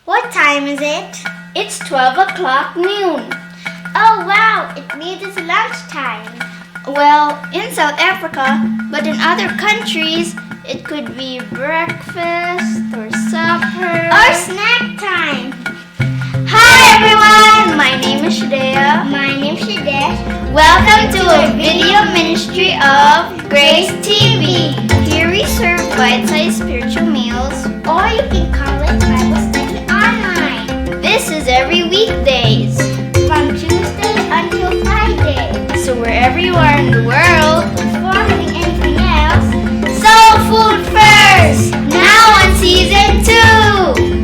What time is it? It's 12 o'clock noon. Oh wow, it means it's lunchtime. Well, in South Africa, but in other countries, it could be breakfast or supper Or snack time. Hi everyone! My name is Shadea. My name's Shadesh. Welcome to a video ministry of Grace TV. Here we serve bite-sized spiritual meals. Or you can call it Bible study online. This is every weekdays. From Tuesday until Friday. So wherever you are in the world, Before doing anything else, soul food first! Now on season 2!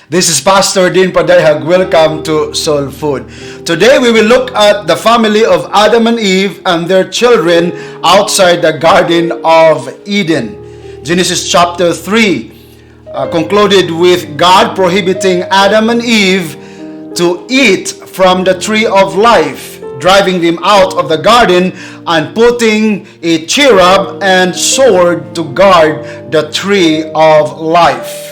This is Pastor Dean Padayhag. Welcome to Soul Food. Today we will look at the family of Adam and Eve and their children outside the Garden of Eden. Genesis chapter 3 concluded with God prohibiting Adam and Eve to eat from the tree of life, driving them out of the garden and putting a cherub and sword to guard the tree of life.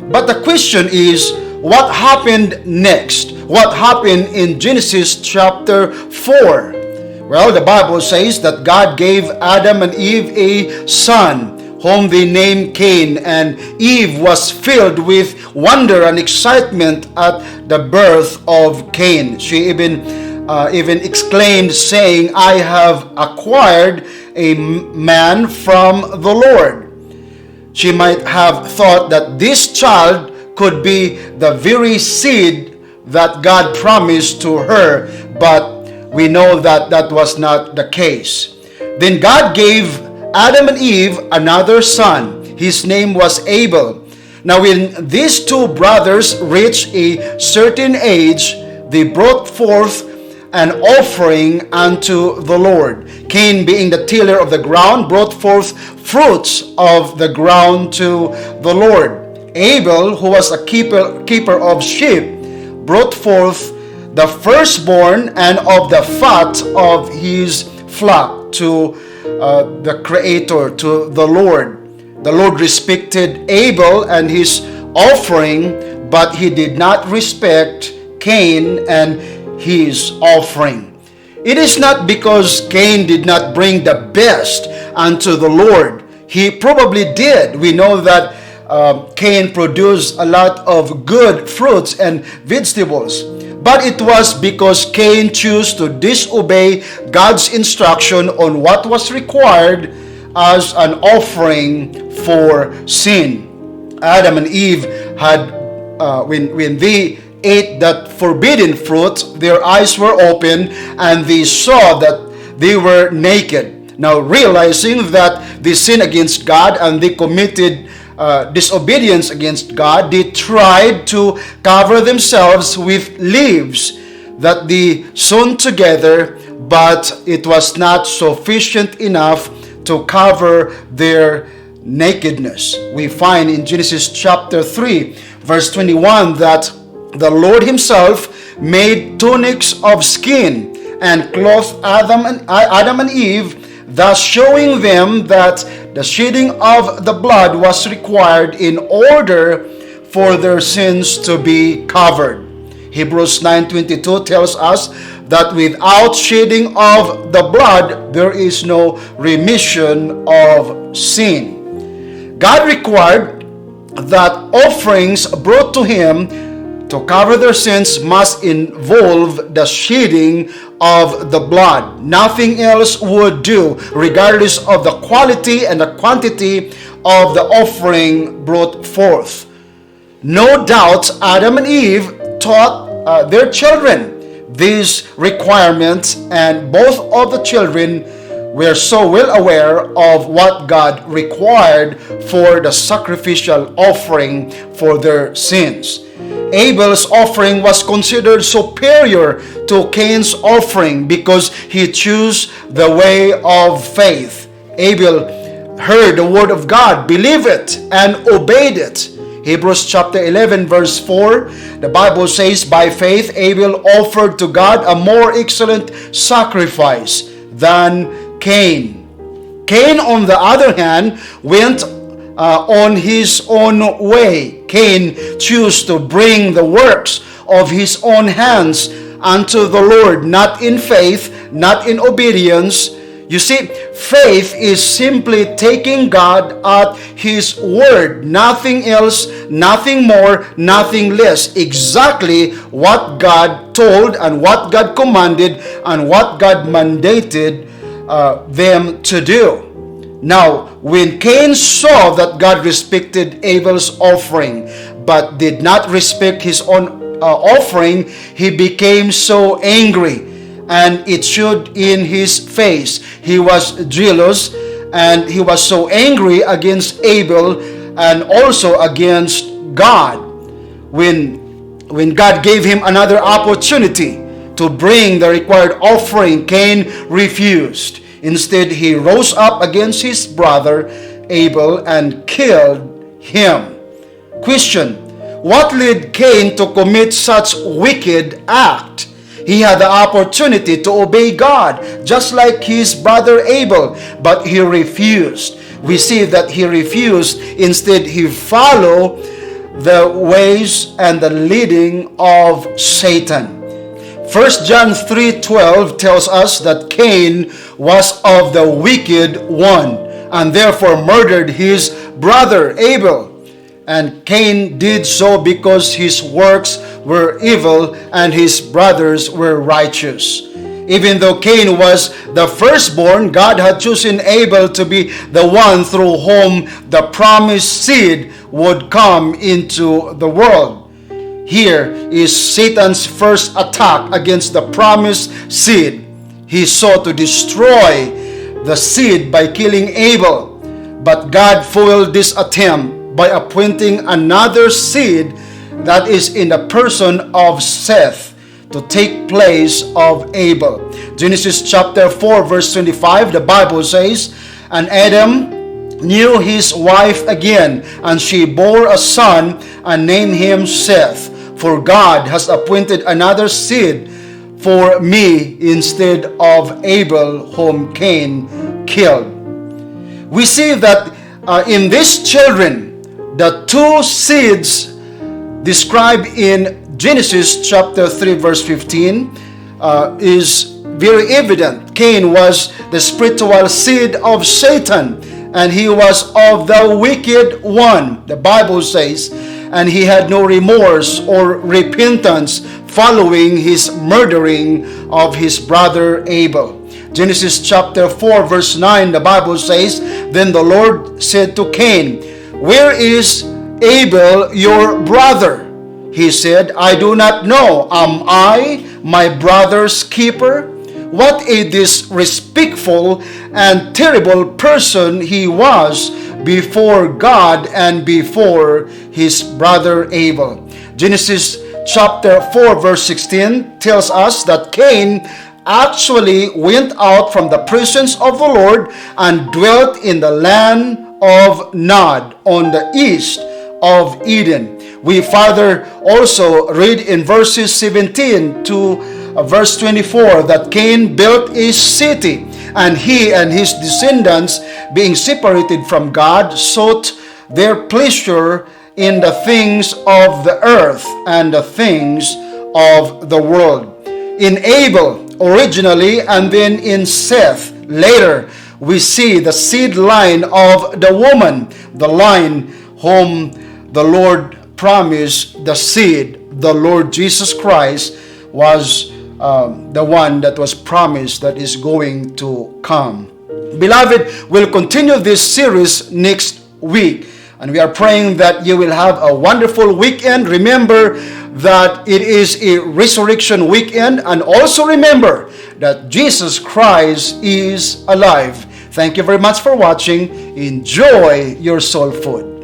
But the question is, what happened next? What happened in Genesis chapter 4? Well, the Bible says that God gave Adam and Eve a son, whom they named Cain, and Eve was filled with wonder and excitement at the birth of Cain. She even exclaimed, saying, "I have acquired a man from the Lord." She might have thought that this child could be the very seed that God promised to her, but we know that that was not the case. Then God gave Adam and Eve another son. His name was Abel. Now when these two brothers reached a certain age, they brought forth an offering unto the Lord. Cain, being the tiller of the ground, brought forth fruits of the ground to the Lord. Abel, who was a keeper of sheep, brought forth the firstborn and of the fat of his flock to the Creator, to the Lord. The Lord respected Abel and his offering, but he did not respect Cain and his offering. It is not because Cain did not bring the best unto the Lord. He probably did. We know that Cain produced a lot of good fruits and vegetables. But it was because Cain chose to disobey God's instruction on what was required as an offering for sin. Adam and Eve had, when they ate that forbidden fruit, their eyes were open and they saw that they were naked. Now realizing that they sinned against God and they committed disobedience against God, they tried to cover themselves with leaves that they sewn together, but it was not sufficient enough to cover their nakedness. We find in Genesis chapter 3 verse 21 that the Lord himself made tunics of skin and clothed Adam and Eve, thus showing them that the shedding of the blood was required in order for their sins to be covered. Hebrews 9:22 tells us that without shedding of the blood, there is no remission of sin. God required that offerings brought to him to cover their sins must involve the shedding of the blood. Nothing else would do, regardless of the quality and the quantity of the offering brought forth. No doubt Adam and Eve taught their children these requirements, and both of the children were so well aware of what God required for the sacrificial offering for their sins. Abel's offering was considered superior to Cain's offering because he chose the way of faith. Abel heard the word of God, believed it, and obeyed it. Hebrews chapter 11 verse 4, the Bible says, by faith Abel offered to God a more excellent sacrifice than Cain. Cain, on the other hand, went on his own way. Cain chose to bring the works of his own hands unto the Lord, not in faith, not in obedience. You see, faith is simply taking God at His word. Nothing else, nothing more, nothing less. Exactly what God told and what God commanded and what God mandated them to do. Now, when Cain saw that God respected Abel's offering but did not respect his own offering, he became so angry, and it showed in his face. He was jealous, and he was so angry against Abel and also against God. When God gave him another opportunity to bring the required offering, Cain refused. Instead, he rose up against his brother Abel and killed him. Question: what led Cain to commit such wicked act? He had the opportunity to obey God, just like his brother Abel, but he refused. We see that he refused. Instead, he followed the ways and the leading of Satan. 1 John 3:12 tells us that Cain was of the wicked one and therefore murdered his brother Abel. And Cain did so because his works were evil and his brothers were righteous. Even though Cain was the firstborn, God had chosen Abel to be the one through whom the promised seed would come into the world. Here is Satan's first attack against the promised seed. He sought to destroy the seed by killing Abel, but God foiled this attempt by appointing another seed, that is in the person of Seth, to take place of Abel. Genesis chapter 4 verse 25, the Bible says, and Adam knew his wife again, and she bore a son and named him Seth. For God has appointed another seed for me instead of Abel, whom Cain killed. We see that in these children, the two seeds described in Genesis chapter 3 verse 15 is very evident. Cain was the spiritual seed of Satan, and he was of the wicked one, the Bible says, and he had no remorse or repentance following his murdering of his brother Abel. Genesis chapter 4 verse 9, the Bible says, then the Lord said to Cain, where is Abel your brother? He said, I do not know. Am I my brother's keeper? What a disrespectful and terrible person he was before God and before his brother Abel. Genesis chapter 4 verse 16 tells us that Cain actually went out from the presence of the Lord and dwelt in the land of Nod on the east of Eden. We further also read in verses 17 to verse 24 that Cain built a city, and he and his descendants, being separated from God, sought their pleasure in the things of the earth and the things of the world. In Abel originally, and then in Seth later, we see the seed line of the woman, the line whom the Lord promised the seed. The Lord Jesus Christ was the one that was promised that is going to come. Beloved, we'll continue this series next week, and we are praying that you will have a wonderful weekend. Remember that it is a resurrection weekend, and also remember that Jesus Christ is alive. Thank you very much for watching. Enjoy your soul food.